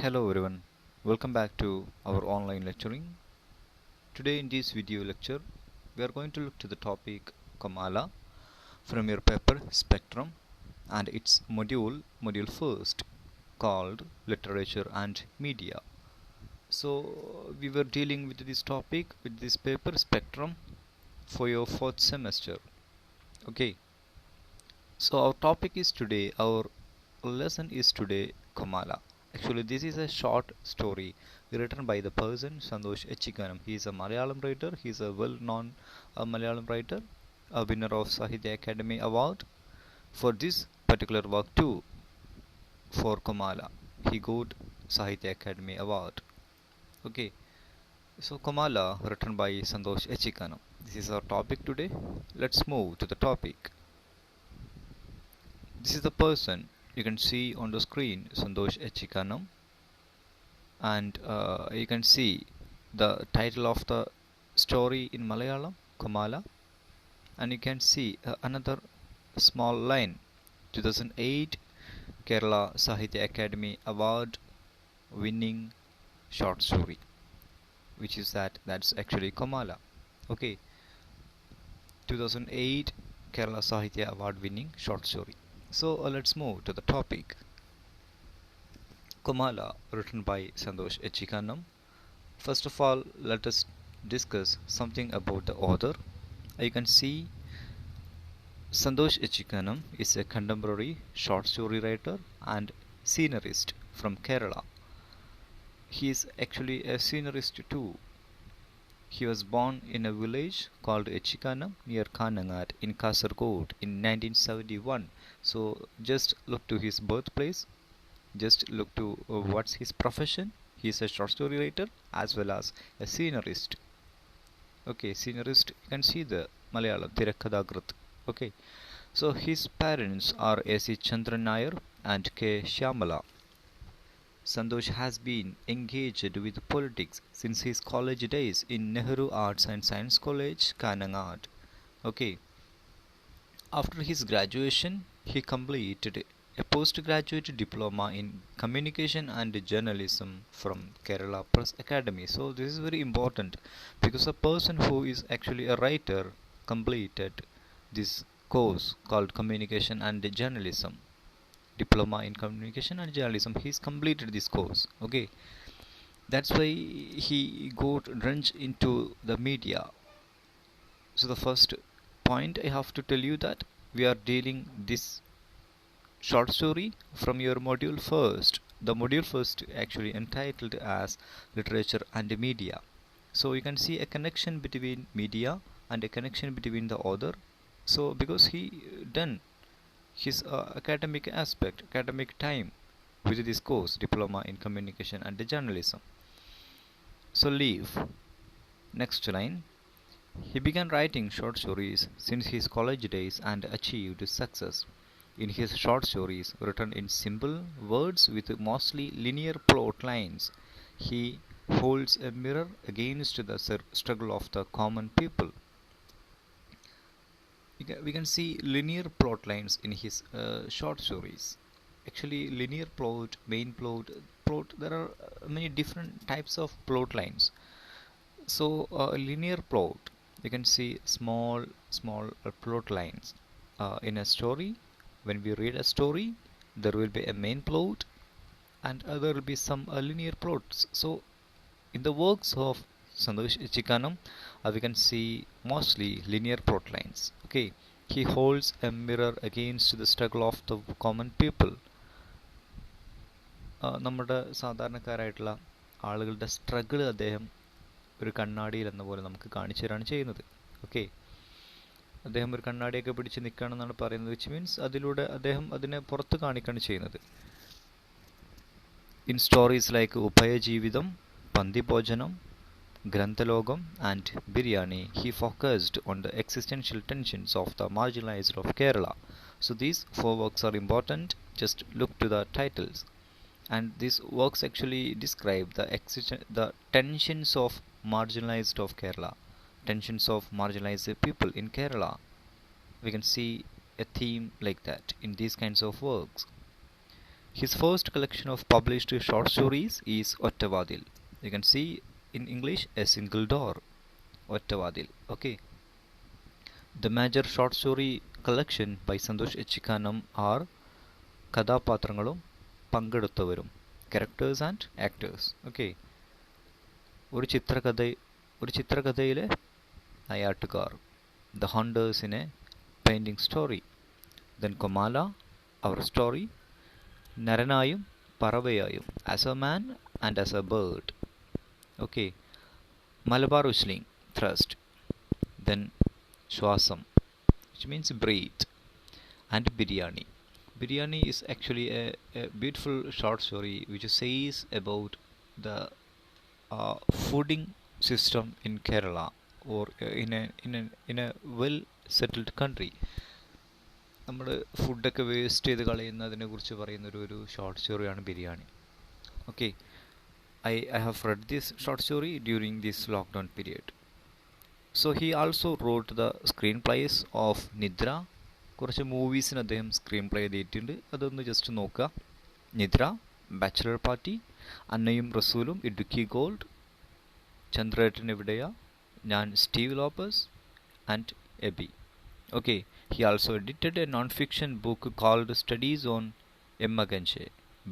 Hello everyone, welcome back to our online lecturing. Today in this video lecture, we are going to look to the topic Kamala from your paper Spectrum and its module first called Literature and Media. So we were dealing with this topic with this paper Spectrum for your fourth semester. Okay, so our topic is today, our lesson is today Kamala. Actually, this is a short story written by the person Santosh Echikanam. He is a Malayalam writer. He is a well-known Malayalam writer, a winner of Sahitya Academy Award for this particular work too. For Kamala, he got Sahitya Academy Award. Okay, so Kamala, written by Santosh Echikanam. This is our topic today. Let's move to the topic. This is the person you can see on the screen, Santosh Echikanam, and you can see the title of the story in Malayalam, Kamala, and you can see another small line, 2008 Kerala Sahitya Academy Award winning short story, which is that's actually Kamala. Okay, 2008 Kerala Sahitya Award winning short story. So let's move to the topic. Kamala, written by Santosh Echikanam. First of all, let us discuss something about the author. You can see Santosh Echikanam is a contemporary short story writer and scenarist from Kerala. He is actually a scenarist too. He was born in a village called Echikanam near Kanangat in Kasaragod in 1971. So just look to his birthplace. Just look to what's his profession. He is a short story writer as well as a scenarist. Okay, scenarist, you can see the Malayalam Tirakadagrat. Okay, so his parents are A.C. Chandran Nair and K. Shyamala. Santosh has been engaged with politics since his college days in Nehru Arts and Science College, Kanangat. Okay, after his graduation, he completed a postgraduate diploma in communication and journalism from Kerala Press Academy. So this is very important because a person who is actually a writer completed this course called communication and journalism, diploma in communication and journalism. He's completed this course. Okay, that's why he got drenched into the media. So the first point I have to tell you that we are dealing this short story from your module first. The module first actually entitled as Literature and Media. So you can see a connection between media and a connection between the author. So because he done his academic time with this course, diploma in communication and journalism. So leave. Next line. He began writing short stories since his college days and achieved success in his short stories written in simple words with mostly linear plot lines. He holds a mirror against the struggle of the common people. We can see linear plot lines in his short stories. Actually, linear plot, main plot, there are many different types of plot lines. So, linear plot, you can see small plot lines in a story. When we read a story, there will be a main plot and there will be some linear plots. So in the works of Santosh Echikanam, we can see mostly linear plot lines. Okay, he holds a mirror against the struggle of the common people. നമ്മുടെ സാധാരണക്കാരായിട്ടുള്ള ആളുകളുടെ struggle അദ്ദേഹം ഒരു കണ്ണാടിയിൽ എന്ന പോലെ നമുക്ക് കാണിച്ചു തരാണ് ചെയ്യുന്നത്. ഓക്കെ, അദ്ദേഹം ഒരു കണ്ണാടിയൊക്കെ പിടിച്ച് നിൽക്കുകയാണെന്നാണ് പറയുന്നത്, വിച്ച് മീൻസ് അതിലൂടെ അദ്ദേഹം അതിനെ പുറത്ത് കാണിക്കുകയാണ് ചെയ്യുന്നത്. In stories like Ubhayajeevitham, Panthibhojanam, Granthalokam and Biriyani, he focused on the existential tensions of the marginalized of Kerala. So these four works are important. Just look to the titles. And these works actually describe the tensions of marginalized of Kerala, tensions of marginalized people in Kerala. We can see a theme like that in these kinds of works. His first collection of published short stories is Ottavadil. You can see in English a single door. Ottavadil. Okay. The major short story collection by Santosh Echikkanam are കഥാപാത്രങ്ങളും പങ്കെടുത്തവരും, characters and actors. Okay. ഒരു ചിത്രകഥയിലെ നായാട്ടുകാർ, The Hunters in a painting story. Then Komala, our story, നരനായും പറവയായും, as a man and as a bird. Okay. Malabar whistling, thrust. Then Shwasam, which means breathe. And Biryani. Biryani is actually a beautiful short story which says about the fooding system in Kerala, or in a well settled country. നമ്മൾ ഫുഡൊക്കെ waste ചെയ്ത് കളയുന്നതിനെ കുറിച്ച് പറയുന്ന ഒരു short സ്റ്റോറിയാണ് Biriyani. Okay, I have read this short story during this lockdown period. So he also wrote the screenplays of Nidra. കുറച്ച് മൂവീസിന് അദ്ദേഹം screen play ചെയ്തിട്ടുണ്ട്, അതൊന്ന് ജസ്റ്റ് നോക്കുക. നിദ്ര, ബാച്ചിലർ പാർട്ടി, അന്നയും റസൂലും, ഇടുക്കി ഗോൾഡ്, ചന്ദ്രേട്ടൻ എവിടെയാ, ഞാൻ Steve Lopez and Abi. Okay, he also edited a non-fiction book called Studies on Emmaganshe,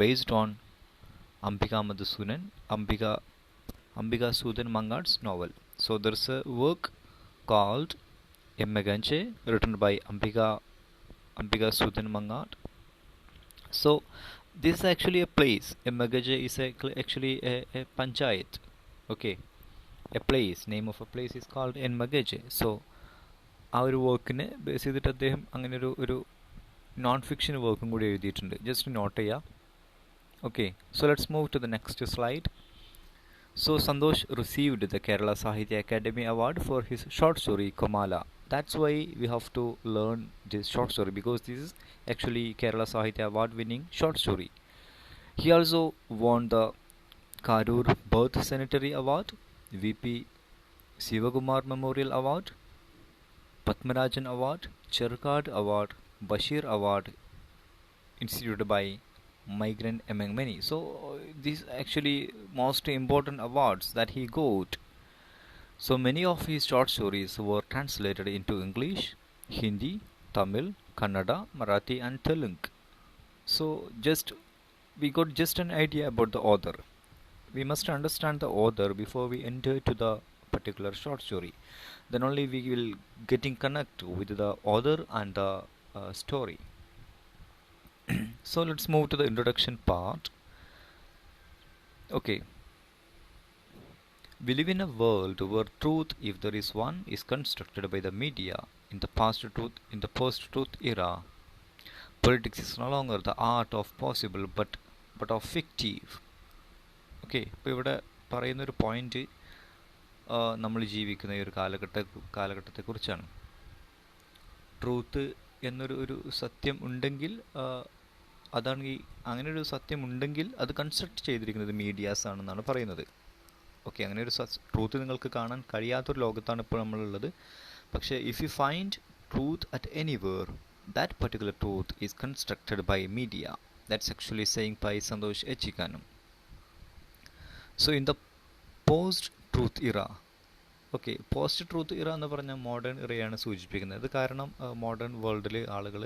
based on Ambika Sudan Mangad's novel. So there's a work called Emmaganshe written by Ambika Sudan Mangad. So this is actually a place. Emmaganshe is actually a panchayat. Okay, a place, name of a place is called Emmaganshe. So ആ ഒരു വർക്കിനെ base ചെയ്തിട്ട് അദ്ദേഹം അങ്ങനെ ഒരു non fiction വർക്കും കൂടി എഴുതിയിട്ടുണ്ട്. ജസ്റ്റ് നോട്ട് ചെയ്യാം. Okay, so let's move to the next slide. So Santhosh received the Kerala Sahitya Akademi award for his short story Komala. That's why we have to learn this short story, because this is actually Kerala Sahitya award winning short story. He also won the Karoor birth centenary award, VP Sivakumar memorial award, Padmarajan Award, Cherkad Award, Bashir Award, instituted by Migrant among many. So these actually most important awards that he got. So many of his short stories were translated into English, Hindi, Tamil, Kannada, Marathi and Telugu. So we got just an idea about the author. We must understand the author before we enter to the particular short story. Then only we will getting connect with the author and the story. So let's move to the introduction part. Okay, we live in a world where truth, if there is one, is constructed by the media. In the post-truth era, politics is no longer the art of possible but of fictive. Okay, ഇപ്പോൾ ഇവിടെ പറയുന്നൊരു point നമ്മൾ ജീവിക്കുന്ന ഈ ഒരു കാലഘട്ടത്തെക്കുറിച്ചാണ്. Truth എന്നൊരു സത്യം ഉണ്ടെങ്കിൽ, അതാണെങ്കിൽ അങ്ങനെ ഒരു സത്യം ഉണ്ടെങ്കിൽ അത് കൺസ്ട്രക്ട് ചെയ്തിരിക്കുന്നത് മീഡിയാസ് ആണെന്നാണ് പറയുന്നത്. ഓക്കെ, അങ്ങനെ ഒരു ട്രൂത്ത് നിങ്ങൾക്ക് കാണാൻ കഴിയാത്തൊരു ലോകത്താണ് ഇപ്പോൾ നമ്മളുള്ളത്. പക്ഷേ if you find truth at anywhere, that particular truth is constructed by media. That's actually saying by Santhosh Echikkanam. So in the post truth era, okay, post truth era എന്ന് പറഞ്ഞാൽ മോഡേൺ ഇറയാണ് സൂചിപ്പിക്കുന്നത്. കാരണം മോഡേൺ വേൾഡിൽ ആളുകൾ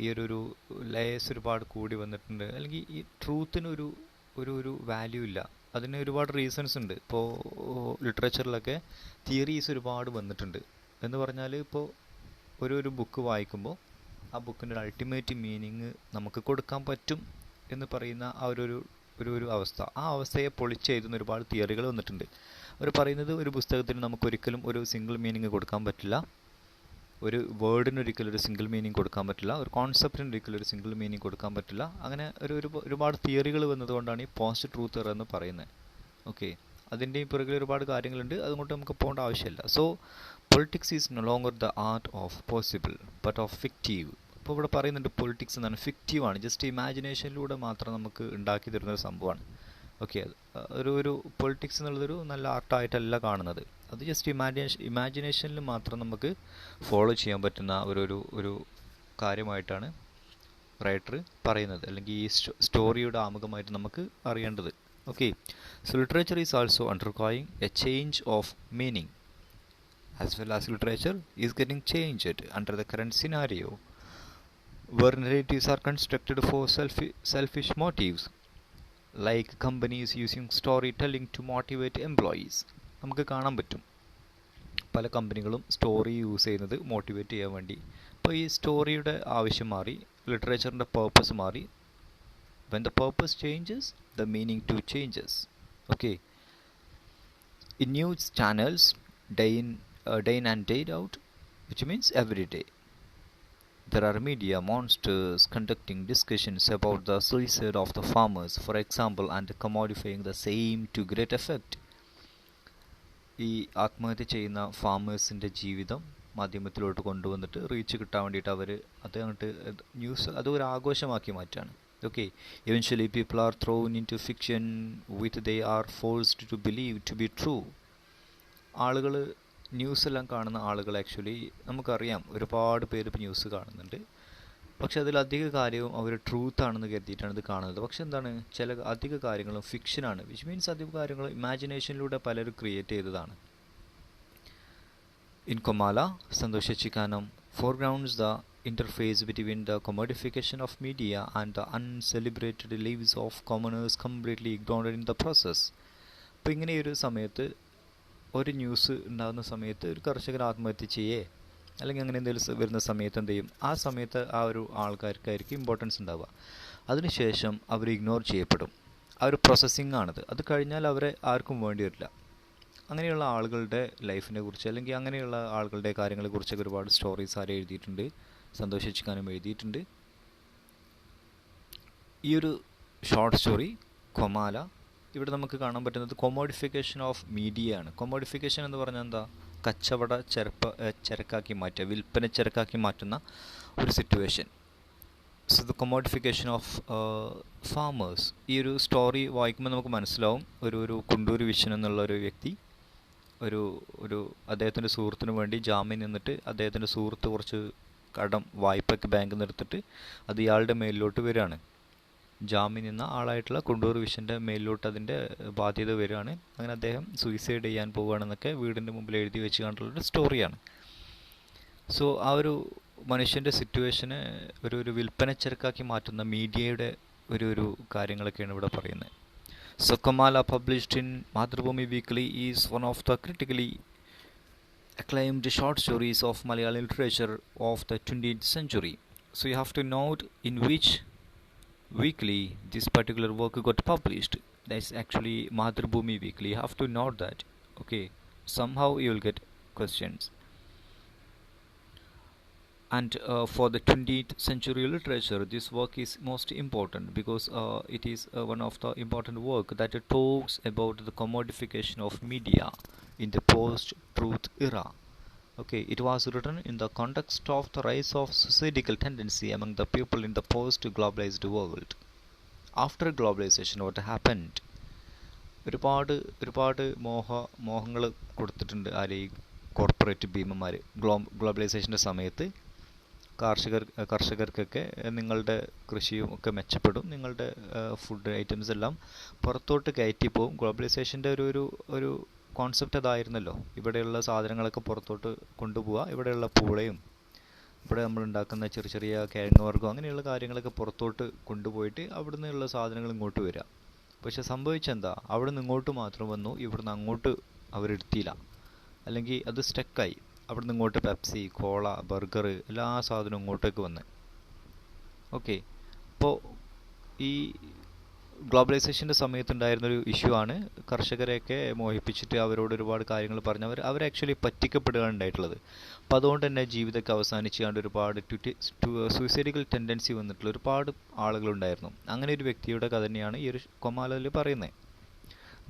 ഈ ഒരു ലേയേഴ്സ് ഒരുപാട് കൂടി വന്നിട്ടുണ്ട്. അല്ലെങ്കിൽ ഈ ട്രൂത്തിനൊരു ഒരു വാല്യൂ ഇല്ല. അതിന് ഒരുപാട് റീസൺസ് ഉണ്ട്. ഇപ്പോൾ ലിറ്ററേച്ചറിലൊക്കെ തിയറീസ് ഒരുപാട് വന്നിട്ടുണ്ട്. എന്ന് പറഞ്ഞാൽ ഇപ്പോൾ ഒരു ബുക്ക് വായിക്കുമ്പോൾ ആ ബുക്കിൻ്റെ അൾട്ടിമേറ്റ് മീനിങ് നമുക്ക് കൊടുക്കാൻ പറ്റും എന്ന് പറയുന്ന ആ ഒരു അവസ്ഥ, ആ അവസ്ഥയെ പൊളിച്ചെഴുതുന്ന ഒരുപാട് തിയറികൾ വന്നിട്ടുണ്ട്. അവർ പറയുന്നത് ഒരു പുസ്തകത്തിന് നമുക്കൊരിക്കലും ഒരു സിംഗിൾ മീനിങ് കൊടുക്കാൻ പറ്റില്ല, ഒരു വേർഡിന് ഒരിക്കലും ഒരു സിംഗിൾ മീനിങ് കൊടുക്കാൻ പറ്റില്ല, ഒരു കോൺസെപ്റ്റിന് ഒരിക്കലും ഒരു സിംഗിൾ മീനിങ് കൊടുക്കാൻ പറ്റില്ല. അങ്ങനെ ഒരുപാട് തിയറികൾ വന്നതുകൊണ്ടാണ് ഈ പോസ്റ്റ് ട്രൂത്ത് ഇറ എന്ന് പറയുന്നത്. ഓക്കെ, അതിൻ്റെയും പിറകിൽ ഒരുപാട് കാര്യങ്ങളുണ്ട്, അതുകൊണ്ട് നമുക്ക് പോകേണ്ട ആവശ്യമില്ല. So politics is no longer the art of possible but of fictive. ഇപ്പോൾ ഇവിടെ പറയുന്നുണ്ട് പൊളിറ്റിക്സ് എന്നാണ്, ഫിക്റ്റീവാണ്, ജസ്റ്റ് ഇമാജിനേഷനിലൂടെ മാത്രം നമുക്ക് ഉണ്ടാക്കി തരുന്നൊരു സംഭവമാണ്. ഓക്കെ, ഒരു പൊളിറ്റിക്സ് എന്നുള്ളതൊരു നല്ല ആർട്ടായിട്ടല്ല കാണുന്നത്, അത് ജസ്റ്റ് ഇമാജിനേഷനിൽ മാത്രം നമുക്ക് ഫോളോ ചെയ്യാൻ പറ്റുന്ന ഒരു കാര്യമായിട്ടാണ് റൈറ്റർ പറയുന്നത്, അല്ലെങ്കിൽ ഈ സ്റ്റോറിയുടെ ആമുഖമായിട്ട് നമുക്ക് അറിയേണ്ടത്. Okay, so literature is also undergoing A change of meaning as well as literature is getting changed under the current scenario where narratives are constructed for selfish motives, like companies using storytelling to motivate employees. നമുക്ക് കാണാൻ പറ്റും പല കമ്പനികളും story use ചെയ്യുന്നത് motivate ചെയ്യാൻ വേണ്ടി. അപ്പോൾ ഈ സ്റ്റോറിയുടെ ആവശ്യം മാറി, ലിറ്ററേച്ചറിൻ്റെ പേർപ്പസ് മാറി. when the purpose changes, the meaning too changes. Okay, in news channels day in and day out, which means every day, there are media monsters conducting discussions about the suicide of the farmers, for example, and commodifying the same to great effect. ഈ ആത്മഹത്യ ചെയ്യുന്ന ഫാമേഴ്സിൻ്റെ ജീവിതം മാധ്യമത്തിലോട്ട് കൊണ്ടുവന്നിട്ട് reach കിട്ടാൻ വേണ്ടിയിട്ട് അവർ അത് അങ്ങോട്ട് news അത് ഒരു ആഘോഷമാക്കി മാറ്റാണ്. Okay, eventually people are thrown into fiction which they are forced to believe to be true. ആളുകൾ ന്യൂസെല്ലാം കാണുന്ന ആളുകൾ ആക്ച്വലി നമുക്കറിയാം ഒരുപാട് പേര് ഇപ്പോൾ ന്യൂസ് കാണുന്നുണ്ട്, പക്ഷെ അതിലധിക കാര്യവും അവർ ട്രൂത്ത് ആണെന്ന് കരുതിയിട്ടാണ് ഇത് കാണുന്നത്. പക്ഷെ എന്താണ്, ചില അധിക കാര്യങ്ങളും ഫിക്ഷനാണ്, വിച്ച് മീൻസ് അധിക കാര്യങ്ങൾ ഇമാജിനേഷനിലൂടെ പലരും ക്രിയേറ്റ് ചെയ്തതാണ്. In Komala, Santosh Chikkanam foregrounds the interface between the commodification of media and the uncelebrated lives of commoners completely ignored in the process. അപ്പോൾ ഇങ്ങനെയൊരു സമയത്ത്, ഒരു ന്യൂസ് ഉണ്ടാകുന്ന സമയത്ത് ഒരു കർഷകൻ ആത്മഹത്യ ചെയ്യേ അല്ലെങ്കിൽ അങ്ങനെ എന്തെങ്കിലും വരുന്ന സമയത്ത് എന്ത് ചെയ്യും, ആ സമയത്ത് ആ ഒരു ആൾക്കാർക്കായിരിക്കും ഇമ്പോർട്ടൻസ് ഉണ്ടാവുക. അതിനുശേഷം അവർ ഇഗ്നോർ ചെയ്യപ്പെടും. ആ ഒരു പ്രോസസ്സിംഗ് ആണത്. അത് കഴിഞ്ഞാൽ അവരെ ആർക്കും വേണ്ടി വരില്ല. അങ്ങനെയുള്ള ആളുകളുടെ ലൈഫിനെ കുറിച്ച് അല്ലെങ്കിൽ അങ്ങനെയുള്ള ആളുകളുടെ കാര്യങ്ങളെക്കുറിച്ചൊക്കെ ഒരുപാട് സ്റ്റോറീസ് ആരും എഴുതിയിട്ടുണ്ട്, സന്തോഷ് ചിക്കാനം എഴുതിയിട്ടുണ്ട്. ഈ ഒരു ഷോർട്ട് സ്റ്റോറി കൊമാല, ഇവിടെ നമുക്ക് കാണാൻ പറ്റുന്നത് കൊമോഡിഫിക്കേഷൻ ഓഫ് മീഡിയ ആണ്. കൊമോഡിഫിക്കേഷൻ എന്ന് പറഞ്ഞാൽ എന്താ, കച്ചവട ചരക്കാക്കി മാറ്റുക, വിൽപ്പന ചരക്കാക്കി മാറ്റുന്ന ഒരു situation. So the commodification of farmers. ഈ ഒരു സ്റ്റോറി വായിക്കുമ്പോൾ നമുക്ക് മനസ്സിലാവും, ഒരു കുണ്ടൂര് വിശ്വൻ എന്നുള്ള ഒരു വ്യക്തി ഒരു അദ്ദേഹത്തിൻ്റെ സുഹൃത്തിന് വേണ്ടി ജാമ്യം നിന്നിട്ട് അദ്ദേഹത്തിൻ്റെ സുഹൃത്ത് കുറച്ച് വായ്പയ്ക്ക് ബാങ്കിൽ നിന്ന് എടുത്തിട്ട് അത് ഇയാളുടെ മേലിലോട്ട് വരികയാണ്. ജാമ്യം നിന്ന ആളായിട്ടുള്ള കുണ്ടൂർ വിശ്വൻ്റെ മേലിലോട്ട് അതിൻ്റെ ബാധ്യത വരികയാണ്. അങ്ങനെ അദ്ദേഹം സൂയിസൈഡ് ചെയ്യാൻ പോവുകയാണെന്നൊക്കെ വീടിൻ്റെ മുമ്പിൽ എഴുതി വെച്ച് കണ്ടുള്ളൊരു സ്റ്റോറിയാണ്. സോ ആ ഒരു മനുഷ്യൻ്റെ സിറ്റുവേഷന് ഒരു വിൽപ്പനച്ചരക്കാക്കി മാറ്റുന്ന മീഡിയയുടെ ഒരു കാര്യങ്ങളൊക്കെയാണ് ഇവിടെ പറയുന്നത്. So Komala, published in Mathrubhumi Weekly, is one of the critically acclaimed short stories of Malayalam literature of the 20th century. So you have to note in which weekly this particular work got published. That's actually Mathrubhumi Weekly. You have to note that. Okay, somehow you will get questions. And for the 20th century literature, this work is most important because it is one of the important work that talks about the commodification of media in the post-truth era. Okay, it was written in the context of the rise of societal tendency among the people in the post-globalized world. After globalization, what happened? ഒരുപാട് മോഹങ്ങൾ കൊടുത്തിട്ടുണ്ട് ആര്, ഈ corporate ഭീമന്മാർ. ഗ്ലോബലൈസേഷൻ്റെ സമയത്ത് കർഷകർക്കൊക്കെ നിങ്ങളുടെ കൃഷിയും ഒക്കെ മെച്ചപ്പെടും, നിങ്ങളുടെ ഫുഡ് ഐറ്റംസ് എല്ലാം പുറത്തോട്ട് കയറ്റി പോകും. ഗ്ലോബലൈസേഷൻ്റെ ഒരു കോൺസെപ്റ്റ് അതായിരുന്നല്ലോ. ഇവിടെയുള്ള സാധനങ്ങളൊക്കെ പുറത്തോട്ട് കൊണ്ടുപോവുക, ഇവിടെയുള്ള പൂളയും ഇവിടെ നമ്മളുണ്ടാക്കുന്ന ചെറിയ കിഴങ്ങ് വർഗ്ഗം അങ്ങനെയുള്ള കാര്യങ്ങളൊക്കെ പുറത്തോട്ട് കൊണ്ടുപോയിട്ട് അവിടെ നിന്നുള്ള സാധനങ്ങൾ ഇങ്ങോട്ട് വരിക. പക്ഷെ സംഭവിച്ചെന്താ, അവിടെ നിന്ന് ഇങ്ങോട്ട് മാത്രം വന്നു, ഇവിടുന്ന് അങ്ങോട്ട് അവരെടുത്തില്ല, അല്ലെങ്കിൽ അത് സ്റ്റക്കായി. അവിടെ നിന്ന് ഇങ്ങോട്ട് പെപ്സി, കോള, ബർഗർ എല്ലാ സാധനവും ഇങ്ങോട്ടേക്ക് വന്ന്. ഓക്കെ, അപ്പോൾ ഈ ഗ്ലോബലൈസേഷൻ്റെ സമയത്തുണ്ടായിരുന്നൊരു ഇഷ്യൂ ആണ് കർഷകരെയൊക്കെ മോഹിപ്പിച്ചിട്ട് അവരോട് ഒരുപാട് കാര്യങ്ങൾ പറഞ്ഞ് അവർ ആക്ച്വലി പറ്റിക്കപ്പെടുകയാണ് ഉണ്ടായിട്ടുള്ളത്. അപ്പോൾ അതുകൊണ്ട് തന്നെ ജീവിതമൊക്കെ അവസാനിച്ചുകൊണ്ട് ഒരുപാട് സൂയിസൈഡിക്കൽ ടെൻഡൻസി വന്നിട്ടുള്ള ഒരുപാട് ആളുകളുണ്ടായിരുന്നു. അങ്ങനെ ഒരു വ്യക്തിയുടെ കഥ തന്നെയാണ് ഈ ഒരു കൊമാലയിൽ പറയുന്നത്.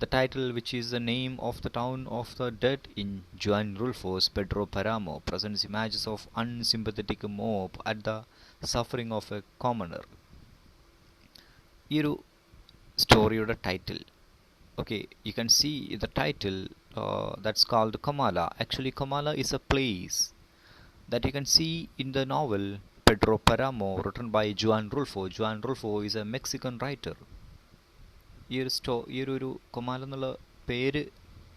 The title, which is the name of the town of the dead in Juan Rulfo's Pedro Paramo, presents images of unsympathetic mob at the suffering of a commoner. ഈ ഒരു സ്റ്റോറിയുടെ title, okay, you can see the title that's called Komala. Actually, Komala is a place that you can see in the novel Pedro Paramo, written by Juan Rulfo. Juan Rulfo is a Mexican writer. ഈ ഒരു Comala എന്നുള്ള പേര്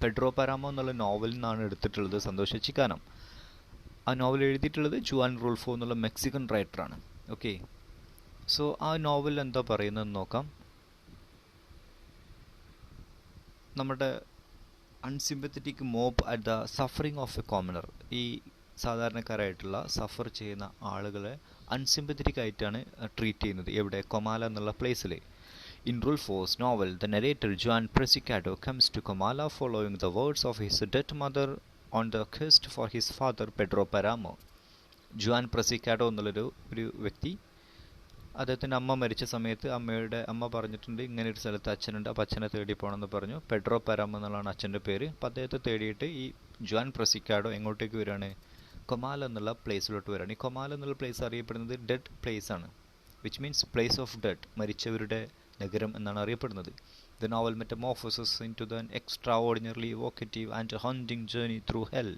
Pedro പരാമോ എന്നുള്ള നോവലിൽ നിന്നാണ് എടുത്തിട്ടുള്ളത് സന്തോഷ് എച്ചിക്കാനം. ആ novel എഴുതിയിട്ടുള്ളത് ജുവാൻ റൂൾഫോ എന്നുള്ള മെക്സിക്കൻ റൈറ്ററാണ്. ഓക്കെ, സോ ആ നോവൽ എന്താ പറയുന്നതെന്ന് നോക്കാം. നമ്മുടെ unsympathetic mob at the suffering of a commoner, ഈ സാധാരണക്കാരായിട്ടുള്ള സഫർ ചെയ്യുന്ന ആളുകളെ അൺസിമ്പത്തറ്റിക് ആയിട്ടാണ് ട്രീറ്റ് ചെയ്യുന്നത്. എവിടെ? കൊമാല എന്നുള്ള പ്ലേസിൽ. In Rulfo's novel, the narrator Juan Presicado comes to Comala following the words of his dead mother on the quest for his father Pedro Paramo. Juan Preciado എന്നുള്ളൊരു വ്യക്തി, അദ്ദേഹത്തിൻ്റെ അമ്മ മരിച്ച സമയത്ത് അമ്മ പറഞ്ഞിട്ടുണ്ട് ഇങ്ങനെ ഒരു സ്ഥലത്ത് അച്ഛനുണ്ട്, അപ്പോൾ അച്ഛനെ തേടി പോകണമെന്ന് പറഞ്ഞു. പെഡ്രോ പരാമോ എന്നുള്ളതാണ് അച്ഛൻ്റെ പേര്. അപ്പോൾ അദ്ദേഹത്തെ തേടിയിട്ട് ഈ ജുവാൻ പ്രസിക്കാഡോ എങ്ങോട്ടേക്ക് വരികയാണ്? കൊമാല എന്നുള്ള പ്ലേസിലോട്ട് വരികയാണ്. ഈ കൊമാല എന്നുള്ള പ്ലേസ് അറിയപ്പെടുന്നത് ഡെഡ് പ്ലേസ് ആണ്, which means place of dead, മരിച്ചവരുടെ നഗരം എന്നാണ് അറിയപ്പെടുന്നത്. The novel metamorphoses into an extraordinarily evocative and haunting journey through hell,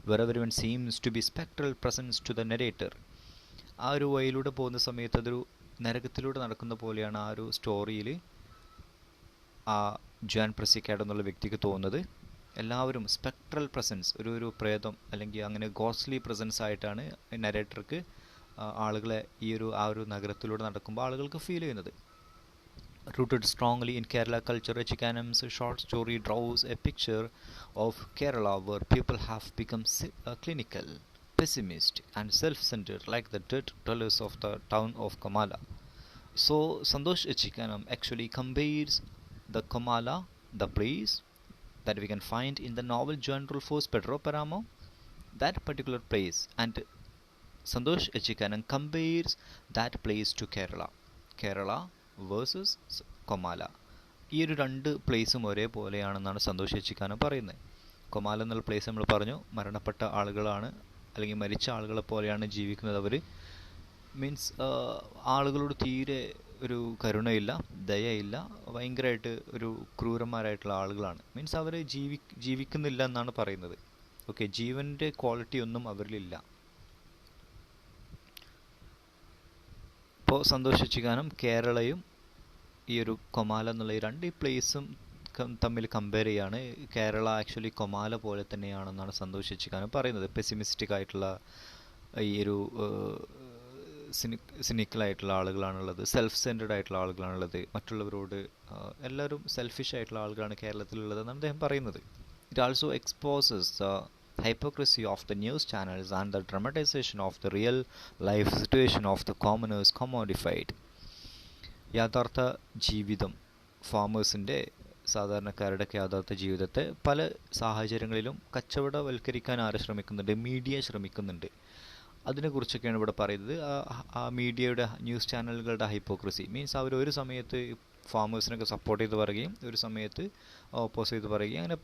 where everyone seems to be spectral presence to the narrator. ആ ഒരു വഴിയിലൂടെ പോകുന്ന സമയത്ത് അതൊരു നരകത്തിലൂടെ നടക്കുന്ന പോലെയാണ് ആ ഒരു സ്റ്റോറിയിൽ ആ ജുവാൻ പ്രസിക്കാഡോ എന്നുള്ള വ്യക്തിക്ക് തോന്നുന്നത്. എല്ലാവരും സ്പെക്ട്രൽ പ്രസൻസ്, ഒരു പ്രേതം അല്ലെങ്കിൽ അങ്ങനെ ഗോസ്ലി പ്രസൻസ് ആയിട്ടാണ് നരേറ്റർക്ക് ആളുകളെ ആ ഒരു നഗരത്തിലൂടെ നടക്കുമ്പോൾ ആളുകൾക്ക് ഫീൽ ചെയ്യുന്നത്. Rooted strongly in Kerala culture, Echikanam's short story draws a picture of Kerala where people have become clinical, pessimistic and self-centered like the dead dwellers of the town of Komala. So Santosh Echikanam actually compares the Komala, the place that we can find in the novel Juan Rulfo's Pedro Paramo, that particular place, and Santosh Echikanam compares that place to Kerala versus Comala. ഈ ഒരു രണ്ട് പ്ലേസും ഒരേപോലെയാണെന്നാണ് സന്തോഷ് എച്ചിക്കാനം പറയുന്നത്. Comala എന്നുള്ള place നമ്മൾ പറഞ്ഞു, മരണപ്പെട്ട ആളുകളാണ് അല്ലെങ്കിൽ മരിച്ച ആളുകളെ പോലെയാണ് ജീവിക്കുന്നത് അവർ. മീൻസ് ആളുകളോട് തീരെ ഒരു കരുണയില്ല, ദയയില്ല, ഭയങ്കരമായിട്ട് ഒരു ക്രൂരന്മാരായിട്ടുള്ള ആളുകളാണ്. മീൻസ് അവർ ജീവിക്കുന്നില്ല എന്നാണ് പറയുന്നത്. ഓക്കെ, ജീവൻ്റെ ക്വാളിറ്റി ഒന്നും അവരിലില്ല. ഇപ്പോൾ സന്തോഷ് എച്ചിക്കാനം കേരളയും ഈ ഒരു കൊമാല എന്നുള്ള ഈ രണ്ട് പ്ലേസും തമ്മിൽ കമ്പയർ ചെയ്യാണ്. കേരള ആക്ച്വലി കൊമാല പോലെ തന്നെയാണെന്നാണ് സന്തോഷ് എച്ചിക്കാനം പറയുന്നത്. പെസിമിസ്റ്റിക് ആയിട്ടുള്ള ഈ ഒരു സിനിക്കലായിട്ടുള്ള ആളുകളാണുള്ളത്, സെൽഫ് സെൻറ്റേഡ് ആയിട്ടുള്ള ആളുകളാണുള്ളത്, മറ്റുള്ളവരോട് എല്ലാവരും സെൽഫിഷ് ആയിട്ടുള്ള ആളുകളാണ് കേരളത്തിലുള്ളതെന്നാണ് അദ്ദേഹം പറയുന്നത്. It also exposes the hypocrisy of the news channels and the dramatization of the real life situation of the commoners commodified. യഥാർത്ഥ ജീവിതം, ഫാമേഴ്സിൻ്റെ, സാധാരണക്കാരുടെ യാഥാർത്ഥ ജീവിതത്തെ പല സാഹചര്യങ്ങളിലും കച്ചവടവൽക്കരിക്കാൻ ശ്രമിക്കുന്നുണ്ട്, മീഡിയ ശ്രമിക്കുന്നുണ്ട്. അതിനെക്കുറിച്ചൊക്കെയാണ് ഇവിടെ പറയുന്നത്. ആ മീഡിയയുടെ, ന്യൂസ് ചാനലുകളുടെ ഹൈപ്പോക്രസി മീൻസ് അവർ ഒരു സമയത്ത് ഫാമേഴ്സിനൊക്കെ സപ്പോർട്ട് ചെയ്ത് പറയുകയും ഒരു സമയത്ത് ഓപ്പോസ് ചെയ്ത് പറയുകയും, അങ്ങനെ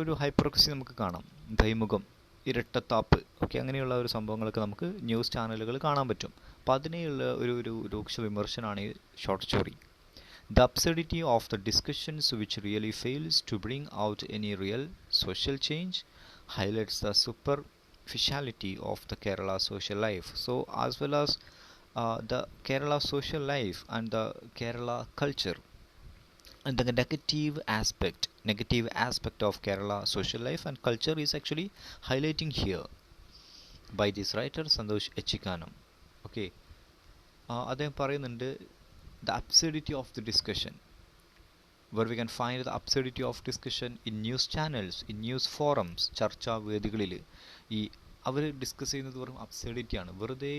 ഒരു ഹൈപ്പോക്രസി നമുക്ക് കാണാം. ധൈമുഖം, ഇരട്ടത്താപ്പ്, ഓക്കെ, അങ്ങനെയുള്ള ഒരു സംഭവങ്ങളൊക്കെ നമുക്ക് ന്യൂസ് ചാനലുകൾ കാണാൻ പറ്റും. അപ്പോൾ അതിനെയുള്ള ഒരു രൂക്ഷ വിമർശനമാണ് ഈ short story. The absurdity of the discussions which really fails to bring out any real social change highlights the superficiality of the Kerala social life. So as well as the Kerala social life and the Kerala culture and the negative aspect of Kerala social life and culture is actually highlighting here by this writer Santosh Echikanam. Okay, അദ്ദേഹം പറയുന്നുണ്ട് the absurdity of the discussion, where we can find the absurdity of discussion in news channels, in news forums, ചർച്ചാ വേദികളിൽ ഈ അവർ discuss ചെയ്യുന്നത് വെറും അബ്സേർഡിറ്റിയാണ്. വെറുതെ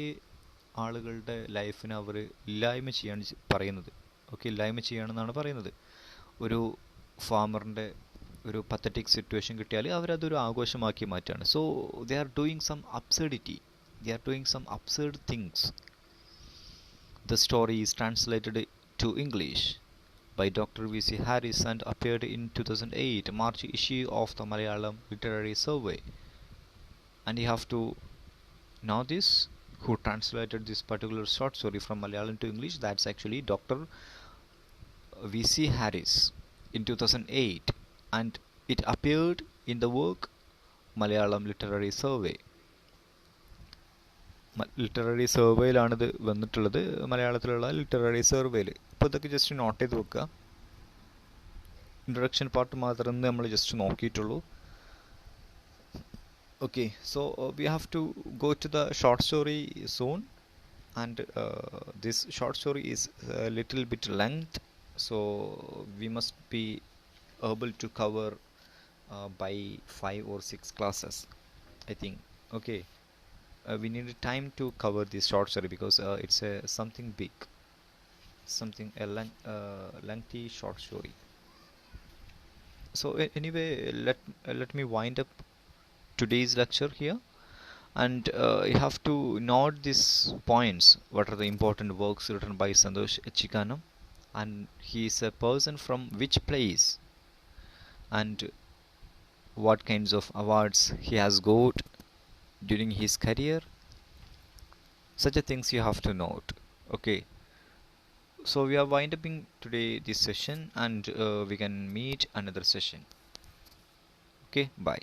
ആളുകളുടെ ലൈഫിനെ അവർ ഇല്ലായ്മ ചെയ്യാണ് പറയുന്നത്. ഓക്കെ, ഇല്ലായ്മ ചെയ്യുകയാണെന്നാണ് പറയുന്നത്. ഒരു ഫാമറിൻ്റെ ഒരു പത്തറ്റിക് സിറ്റുവേഷൻ കിട്ടിയാൽ അവരതൊരു ആഘോഷമാക്കി മാറ്റുകയാണ്. So they are doing some absurdity, they are doing some absurd things. The story is translated to English by Dr. V.C. Harris and appeared in 2008 March issue of the Malayalam Literary Survey. And you have to know this, who translated this particular short story from Malayalam to English. That's actually Dr. V.C. Harris in 2008, and it appeared in the work Malayalam Literary Survey. Literary സർവേയിലാണിത് വന്നിട്ടുള്ളത്, മലയാളത്തിലുള്ള literary സർവേയിൽ. അപ്പോൾ ഇതൊക്കെ just not ചെയ്ത് വെക്കുക. Introduction part മാത്രമേ നമ്മൾ just നോക്കിയിട്ടുള്ളൂ. Okay, so we have to go to the short story soon, and this short story is a little bit length, so we must be able to cover by 5 or 6 classes, I think. Okay, we need time to cover this short story because it's a something big, something a lengthy short story. So anyway, let me wind up today's lecture here, and you have to note these points. What are the important works written by Santosh Echikanam, and he is a person from which place, and what kinds of awards he has got during his career. Such a things you have to note. Okay, so we are wind upping today this session, and we can meet another session. Okay, bye.